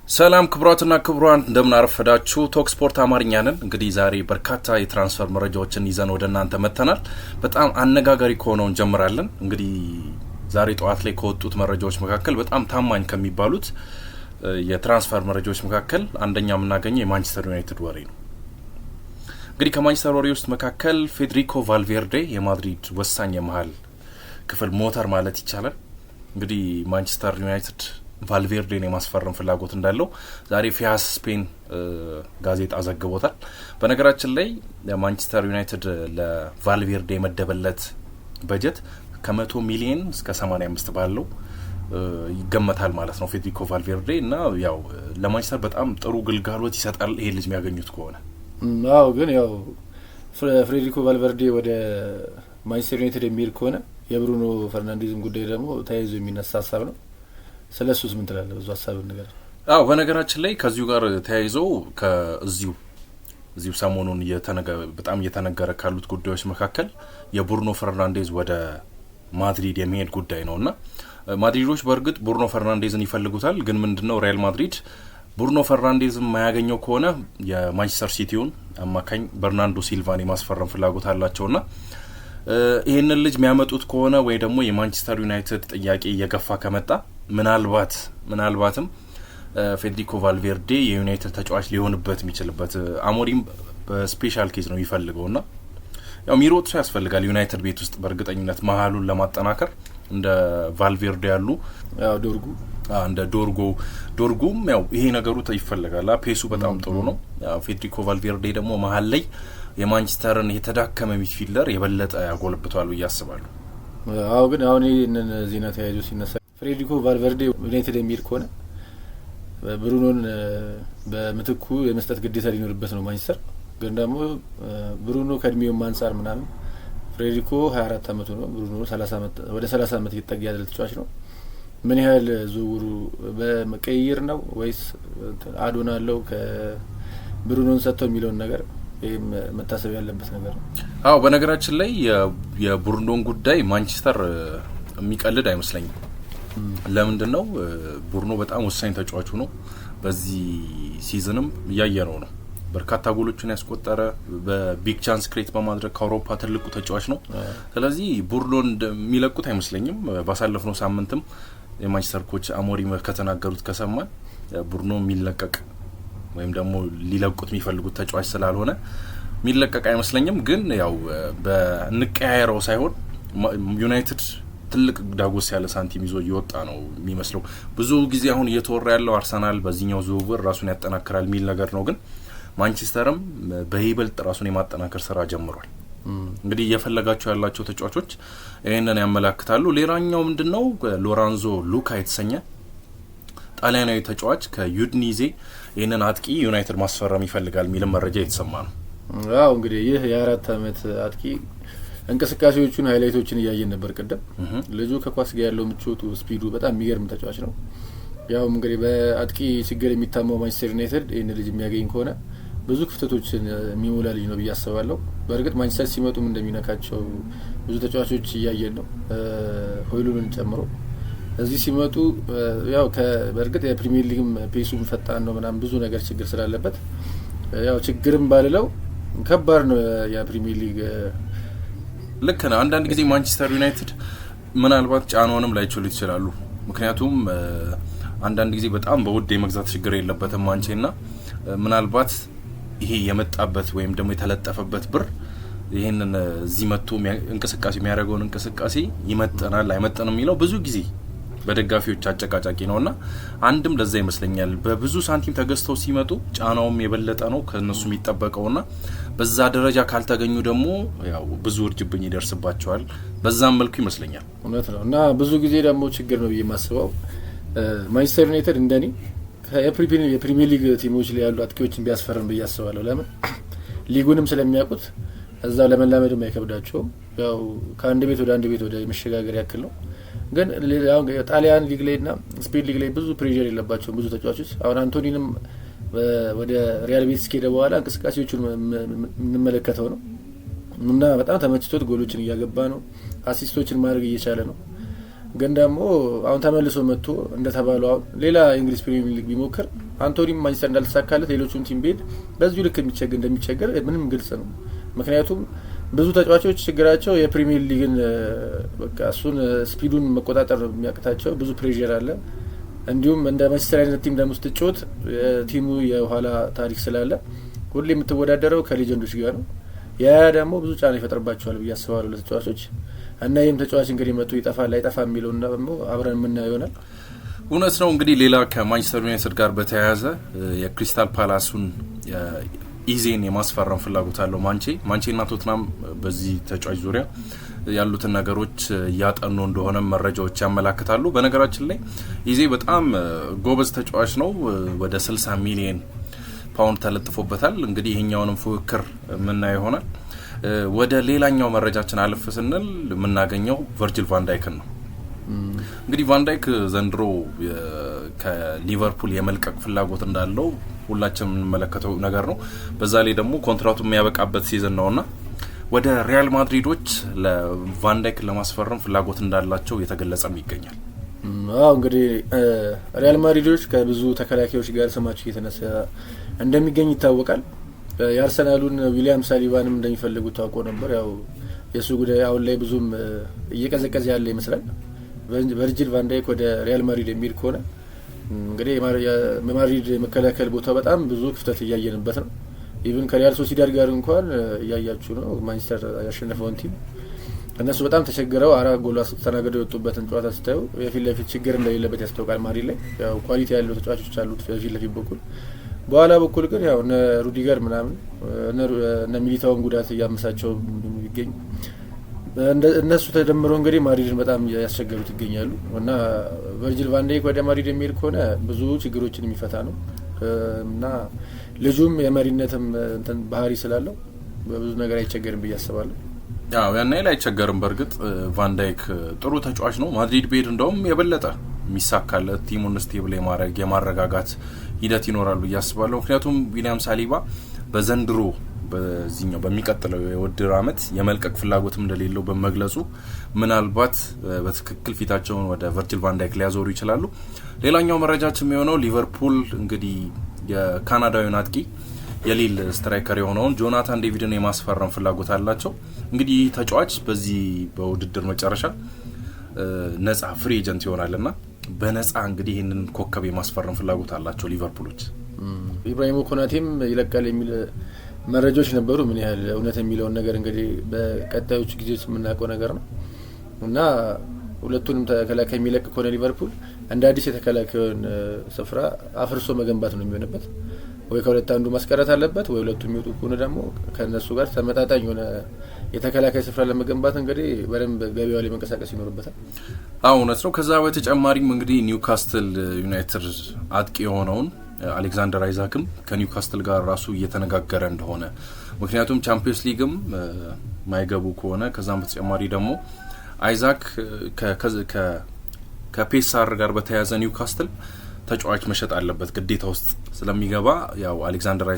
ሰላም ክብራትና ክብራን እንደምን አረፈዳችሁ። ቶክ ስፖርት አማርኛ ነን። እንግዲህ ዛሬ በርካታ የትራንስፈር መረጃዎችን ይዘን ወደ እናንተ መጥተናል። በጣም አነጋጋሪ ከሆነው እንጀምራለን። እንግዲህ ዛሬ ጠዋት ላይ ከወጡት መረጃዎች መካከል በጣም ታማኝ ከሚባሉት የትራንስፈር መረጃዎች መካከል አንደኛ የምናገኘው የማንቸስተር ዩናይትድ ወሬ ነው። እንግዲህ ከማንቸስተር ወሬ ውስጥ መካከል ፌዴሪኮ ቫልቬርዴ የማድሪድ ወሳኝ የመሃል ክፍል ሞተር ማለት ይቻላል። እንግዲህ ማንቸስተር ዩናይትድ ቫልቬርዴን የማስፈረም ፍላጎት እንዳለው ዛሬ ፊያስ ስፔን ጋዜጣ ዘግቦታል። በነገራችን ላይ ማንቸስተር ዩናይትድ ለቫልቬርዴ የመደበለት በጀት ከ100 ሚሊዮን እስከ 85 ባለው ይገመታል ማለት ነው ፌዴሪኮ ቫልቬርዴ እና ያው ለማንቸስተር በጣም ጥሩ ግልጋሎት ይሰጣል ይሄ ልጅ የሚያገኙት ከሆነ። አዎ ግን ያው ፌዴሪኮ ቫልቬርዴ ወደ ማንቸስተር ዩናይትድ የሚሄድ ከሆነ የብሩኖ ፈርናንዴዝም ጉዳይ ደግሞ ተያይዞ የሚነሳ ሀሳብ ነው። ስለሱስ ምን ትላለህ? ብዙ ሀሳብ ነገር። አዎ በነገራችን ላይ ከዚሁ ጋር ተያይዞ ከዚሁ ሰሞኑን በጣም እየተነገረ ካሉት ጉዳዮች መካከል የብሩኖ ፈርናንዴዝ ወደ ማድሪድ የሚሄድ ጉዳይ ነውና ማድሪዶች በእርግጥ ብሩኖ ፈርናንዴዝን ይፈልጉታል። ግን ምንድነው ሪያል ማድሪድ ብሩኖ ፈርናንዴዝን የማያገኘው ከሆነ የማንቸስተር ሲቲውን አማካኝ በርናንዶ ሲልቫን የማስፈረም ፍላጎት አላቸውና ይሄንን ልጅ የሚያመጡት ከሆነ ወይ ደግሞ የማንቸስተር ዩናይትድ ጥያቄ እየገፋ ከመጣ ምናልባትም ፌዴሪኮ ቫልቬርዴ የዩናይትድ ተጫዋች ሊሆንበት የሚችልበት አሞሪም በስፔሻል ኬዝ ነው የሚፈልገውና ያው ሚሮጥ ሰው ያስፈልጋል ዩናይትድ ቤት ውስጥ በእርግጠኝነት መሀሉን ለማጠናከር እንደ ቫልቬርዴ ያሉ ያው እንደ ዶርጉም ያው ይሄ ነገሩ ይፈልጋል። ፔሱ በጣም ጥሩ ነው። ያው ፌዴሪኮ ቫልቬርዴ ደግሞ መሀል ላይ የማንቸስተርን የተዳከመ ሚድፊልደር የበለጠ ያጎለብቷል ብዬ አስባለሁ። አዎ ግን አሁን ይሄንን ዜና ተያይዞ ሲነሳ ፌዴሪኮ ቫልቬርዴ ዩናይትድ የሚሄድ ከሆነ ብሩኖን በምትኩ የመስጠት ግዴታ ሊኖርበት ነው ማንቸስተር። ግን ደግሞ ብሩኖ ከእድሜውም አንጻር ምናምን ፌዴሪኮ 24 አመቱ ነው፣ ብሩኖ ወደ 30 አመት እየተጠጋ ያለ ተጫዋች ነው። ምን ያህል ዝውውሩ በመቀየር ነው ወይስ አዶና አለው ከብሩኖን ሰጥተው የሚለውን ነገር ይሄም መታሰብ ያለበት ነገር ነው። አዎ በነገራችን ላይ የብሩኖን ጉዳይ ማንቸስተር የሚቀልድ አይመስለኝም። ለምንድነው ብሩኖ በጣም ወሳኝ ተጫዋቹ ነው። በዚህ ሲዝንም እያየነው ነው። በርካታ ጎሎችን ያስቆጠረ በቢግ ቻንስ ክሬት በማድረግ ከአውሮፓ ትልቁ ተጫዋች ነው። ስለዚህ ብሩኖን የሚለቁት አይመስለኝም። ባሳለፍነው ሳምንትም የማንቸስተር ኮች አሞሪም ከተናገሩት ከሰማን ብሩኖ የሚለቀቅ ወይም ደግሞ ሊለቁት የሚፈልጉት ተጫዋች ስላልሆነ የሚለቀቅ አይመስለኝም። ግን ያው በንቀያየረው ሳይሆን ዩናይትድ ትልቅ ዳጎስ ያለ ሳንቲም ይዞ እየወጣ ነው የሚመስለው። ብዙ ጊዜ አሁን እየተወራ ያለው አርሰናል በዚህኛው ዝውውር ራሱን ያጠናክራል የሚል ነገር ነው። ግን ማንቸስተርም በይበልጥ ራሱን የማጠናከር ስራ ጀምሯል። እንግዲህ እየፈለጋቸው ያላቸው ተጫዋቾች ይሄንን ያመላክታሉ። ሌላኛው ምንድነው ሎራንዞ ሉካ የተሰኘ ጣሊያናዊ ተጫዋች ከዩዲኒዜ ይሄንን አጥቂ ዩናይትድ ማስፈረም ይፈልጋል የሚል መረጃ የተሰማ ነው። አዎ እንግዲህ ይህ የ4 አመት አጥቂ እንቅስቃሴዎቹን ሃይላይቶችን እያየን ነበር ቀደም። ልጁ ከኳስ ጋር ያለው ምቾቱ ስፒዱ በጣም የሚገርም ተጫዋች ነው። ያው እንግዲህ በአጥቂ ችግር የሚታማው ማንቸስተር ዩናይትድ ይሄን ልጅ የሚያገኝ ከሆነ ብዙ ክፍተቶችን የሚሞላ ልጅ ነው ብዬ አስባለሁ። በእርግጥ ማንቸስተር ሲመጡም እንደሚነካቸው ብዙ ተጫዋቾች እያየን ነው ሆይሉንን ጨምሮ። እዚህ ሲመጡ ያው በእርግጥ የፕሪሚየር ሊግም ፔሱም ፈጣን ነው ምናምን ብዙ ነገር ችግር ስላለበት ያው ችግርም ባልለው ከባድ ነው የፕሪሚየር ሊግ። ልክ ነው። አንዳንድ ጊዜ ማንቸስተር ዩናይትድ ምናልባት ጫናውንም ላይችሉት ይችላሉ። ምክንያቱም አንዳንድ ጊዜ በጣም በውድ የመግዛት ችግር የለበትም ማንቸና ምናልባት ይሄ የመጣበት ወይም ደግሞ የተለጠፈበት ብር ይሄንን እዚህ መጥቶ እንቅስቃሴ የሚያደርገውን እንቅስቃሴ ይመጥናል አይመጥንም የሚለው ብዙ ጊዜ በደጋፊዎች አጨቃጫቂ ነውና አንድም ለዛ ይመስለኛል በብዙ ሳንቲም ተገዝተው ሲመጡ ጫናውም የበለጠ ነው ከነሱ የሚጠበቀውና በዛ ደረጃ ካልተገኙ ደግሞ ያው ብዙ እርጅብኝ ይደርስባቸዋል። በዛም መልኩ ይመስለኛል እውነት ነው። እና ብዙ ጊዜ ደግሞ ችግር ነው የማስበው ማንቸስተር ዩናይትድ እንደኔ የፕሪሚየር ሊግ ቲሞች ላይ ያሉ አጥቂዎችን ቢያስፈርም ብያስባለሁ። ለምን ሊጉንም ስለሚያውቁት እዛ ለመላመድም አይከብዳቸውም። ያው ከአንድ ቤት ወደ አንድ ቤት ወደ መሸጋገር ያክል ነው። ግን ጣሊያን ሊግ ላይና ስፔን ሊግ ላይ ብዙ ፕሬዠር የለባቸውም ብዙ ተጫዋቾች። አሁን አንቶኒንም ወደ ሪያል ቤቲስ ከሄደ በኋላ እንቅስቃሴዎቹን እንመለከተው ነው እና በጣም ተመችቶት ጎሎችን እያገባ ነው፣ አሲስቶችን ማድረግ እየቻለ ነው ግን ደግሞ አሁን ተመልሶ መጥቶ እንደተባለው አሁን ሌላ እንግሊዝ ፕሪሚየር ሊግ ቢሞክር አንቶኒም ማንቸስተር እንዳልተሳካለት ሌሎቹም ቲም ቤድ በዚሁ ልክ እንደሚቸገር ምንም ግልጽ ነው። ምክንያቱም ብዙ ተጫዋቾች ችግራቸው የፕሪሚየር ሊግን በቃ እሱን ስፒዱን መቆጣጠር የሚያቅታቸው ብዙ ፕሬዠር አለ። እንዲሁም እንደ ማንቸስተር አይነት ቲም ደግሞ ስትጫወት ቲሙ የኋላ ታሪክ ስላለ ሁሌ የምትወዳደረው ከሌጀንዶች ጋር ነው። ያ ደግሞ ብዙ ጫና ይፈጥርባቸዋል ብዬ አስባለሁ ለተጫዋቾች እና ይህም ተጫዋች እንግዲህ መጥቶ ይጠፋል አይጠፋም የሚለውና ደግሞ አብረን የምናየው ይሆናል። እውነት ነው። እንግዲህ ሌላ ከማንቸስተር ዩናይትድ ጋር በተያያዘ የክሪስታል ፓላሱን ኢዜን የማስፈረም ፍላጎት አለው ማንቼና ቶትናም በዚህ ተጫዋች ዙሪያ ያሉትን ነገሮች እያጠኑ እንደሆነ መረጃዎች ያመላክታሉ። በነገራችን ላይ ኢዜ በጣም ጎበዝ ተጫዋች ነው። ወደ 60 ሚሊዮን ፓውንድ ተለጥፎበታል። እንግዲህ ይሄኛውንም ፉክክር የምናየው ይሆናል። ወደ ሌላኛው መረጃችን አለፍ ስንል የምናገኘው ቨርጂል ቫን ዳይክን ነው። እንግዲህ ቫን ዳይክ ዘንድሮ ከሊቨርፑል የመልቀቅ ፍላጎት እንዳለው ሁላችንም የምንመለከተው ነገር ነው። በዛ ላይ ደግሞ ኮንትራቱ የሚያበቃበት ሲዝን ነውና ወደ ሪያል ማድሪዶች ለቫን ዳይክ ለማስፈረም ፍላጎት እንዳላቸው የተገለጸም ይገኛል። አዎ እንግዲህ ሪያል ማድሪዶች ከብዙ ተከላካዮች ጋር ስማቸው እየተነሳ እንደሚገኝ ይታወቃል። የአርሰናሉን ዊሊያም ሳሊባንም እንደሚፈልጉት ታውቆ ነበር። ያው የሱ ጉዳይ አሁን ላይ ብዙም እየቀዘቀዘ ያለ ይመስላል። ቨርጂል ቫን ዳይክ ወደ ሪያል ማድሪድ የሚል ከሆነ እንግዲህ የማድሪድ የመከላከል ቦታ በጣም ብዙ ክፍተት እያየንበት ነው። ኢቭን ከሪያል ሶሲዳድ ጋር እንኳን እያያችሁ ነው። ማንቸስተር ያሸነፈውን ቲም እነሱ በጣም ተቸግረው 4 ጎል አስተናግደው የወጡበትን ጨዋታ ስታዩ የፊት ለፊት ችግር እንደሌለበት ያስታውቃል። ማድሪድ ላይ ያው ኳሊቲ ያለው ተጫዋቾች አሉት በፊት ለፊት በኩል። በኋላ በኩል ግን ያው እነ ሩዲገር ምናምን እነ ሚሊታውን ጉዳት እያመሳቸው ይገኝ እነሱ ተደምረው እንግዲህ ማድሪድን በጣም ያስቸገሩት ይገኛሉ እና ቨርጂል ቫን ዳይክ ወደ ማድሪድ የሚሄድ ከሆነ ብዙ ችግሮችን የሚፈታ ነው እና ልጁም የመሪነትም እንትን ባህሪ ስላለው በብዙ ነገር አይቸገርም ብዬ አስባለሁ። ያው ያን ላይ አይቸገርም። በርግጥ ቫን ዳይክ ጥሩ ተጫዋች ነው። ማድሪድ ቤድ እንደውም የበለጠ የሚሳካለት ቲሙን ስቴብል የማረጋጋት ሂደት ይኖራል ብዬ አስባለሁ። ምክንያቱም ዊሊያም ሳሊባ በዘንድሮ በዚህኛው በሚቀጥለው የውድድር አመት የመልቀቅ ፍላጎትም እንደሌለው በመግለጹ ምናልባት በትክክል ፊታቸውን ወደ ቨርጂል ቫን ዳይክ ሊያዞሩ ይችላሉ። ሌላኛው መረጃችን የሚሆነው ሊቨርፑል እንግዲህ የካናዳዊውን አጥቂ የሊል ስትራይከር የሆነውን ጆናታን ዴቪድን የማስፈረም ፍላጎት አላቸው። እንግዲህ ተጫዋች በዚህ በውድድር መጨረሻ ነጻ ፍሪ ኤጀንት ይሆናልና በነጻ እንግዲህ ይህንን ኮከብ የማስፈረም ፍላጎት አላቸው ሊቨርፑሎች። ኢብራሂሞ ኮናቴም ይለቃል የሚል መረጃዎች ነበሩ። ምን ያህል እውነት የሚለውን ነገር እንግዲህ በቀጣዮቹ ጊዜዎች የምናውቀው ነገር ነው እና ሁለቱንም ተከላካይ የሚለቅ ከሆነ ሊቨርፑል እንደ አዲስ የተከላካዩን ስፍራ አፍርሶ መገንባት ነው የሚሆንበት። ወይ ከሁለት አንዱ ማስቀረት አለበት፣ ወይ ሁለቱ የሚወጡ ከሆነ ደግሞ ከነሱ ጋር ተመጣጣኝ የሆነ የተከላካይ ስፍራ ለመገንባት እንግዲህ በደንብ ገበያው ላይ መንቀሳቀስ ይኖርበታል። እውነት ነው። ከዛ በተጨማሪም እንግዲህ ኒውካስትል ዩናይትድ አጥቂ የሆነውን አሌክዛንደር አይዛክም ከኒውካስትል ጋር ራሱ እየተነጋገረ እንደሆነ፣ ምክንያቱም ቻምፒየንስ ሊግም ማይገቡ ከሆነ ከዛም በተጨማሪ ደግሞ አይዛክ ከፔሳር ጋር በተያያዘ ኒውካስትል ተጫዋች መሸጥ አለበት ግዴታ ውስጥ ስለሚገባ ያው አሌክዛንደር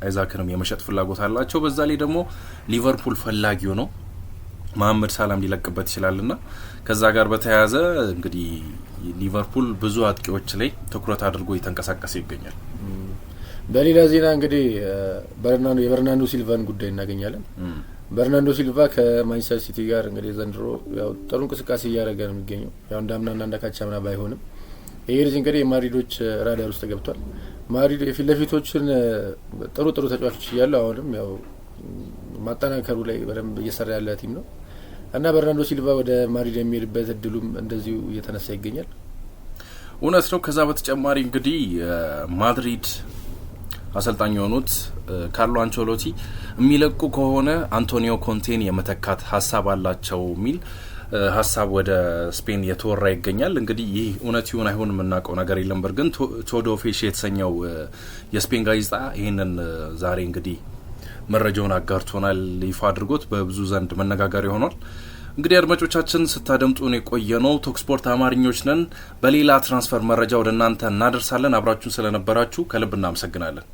አይዛክንም የመሸጥ ፍላጎት አላቸው። በዛ ላይ ደግሞ ሊቨርፑል ፈላጊው ነው መሐመድ ሳላም ሊለቅበት ይችላልና ከዛ ጋር በተያያዘ እንግዲህ ሊቨርፑል ብዙ አጥቂዎች ላይ ትኩረት አድርጎ እየተንቀሳቀሰ ይገኛል። በሌላ ዜና እንግዲህ የበርናንዶ ሲልቫን ጉዳይ እናገኛለን። በርናንዶ ሲልቫ ከማንቸስተር ሲቲ ጋር እንግዲህ ዘንድሮ ያው ጥሩ እንቅስቃሴ እያደረገ ነው የሚገኘው። ያው እንዳምናና እንደካቻምና ባይሆንም ይሄ ልጅ እንግዲህ የማድሪዶች ራዳር ውስጥ ገብቷል። ማድሪድ የፊት ለፊቶችን ጥሩ ተጫዋቾች እያሉ አሁንም ያው ማጠናከሩ ላይ በደንብ እየሰራ ያለ ቲም ነው እና በርናንዶ ሲልቫ ወደ ማድሪድ የሚሄድበት እድሉም እንደዚሁ እየተነሳ ይገኛል። እውነት ነው። ከዛ በተጨማሪ እንግዲህ ማድሪድ አሰልጣኝ የሆኑት ካርሎ አንቸሎቲ የሚለቁ ከሆነ አንቶኒዮ ኮንቴን የመተካት ሀሳብ አላቸው የሚል ሀሳብ ወደ ስፔን የተወራ ይገኛል። እንግዲህ ይህ እውነት ይሁን አይሆን የምናውቀው ነገር የለም። በርግን ቶዶ ፌሽ የተሰኘው የስፔን ጋዜጣ ይህንን ዛሬ እንግዲህ መረጃውን አጋርቶናል፣ ይፋ አድርጎት በብዙ ዘንድ መነጋገር ይሆናል። እንግዲህ አድማጮቻችን ስታደምጡን የቆየነው ቶክ ስፖርት አማርኞች ነን። በሌላ ትራንስፈር መረጃ ወደ እናንተ እናደርሳለን። አብራችሁን ስለነበራችሁ ከልብ እናመሰግናለን።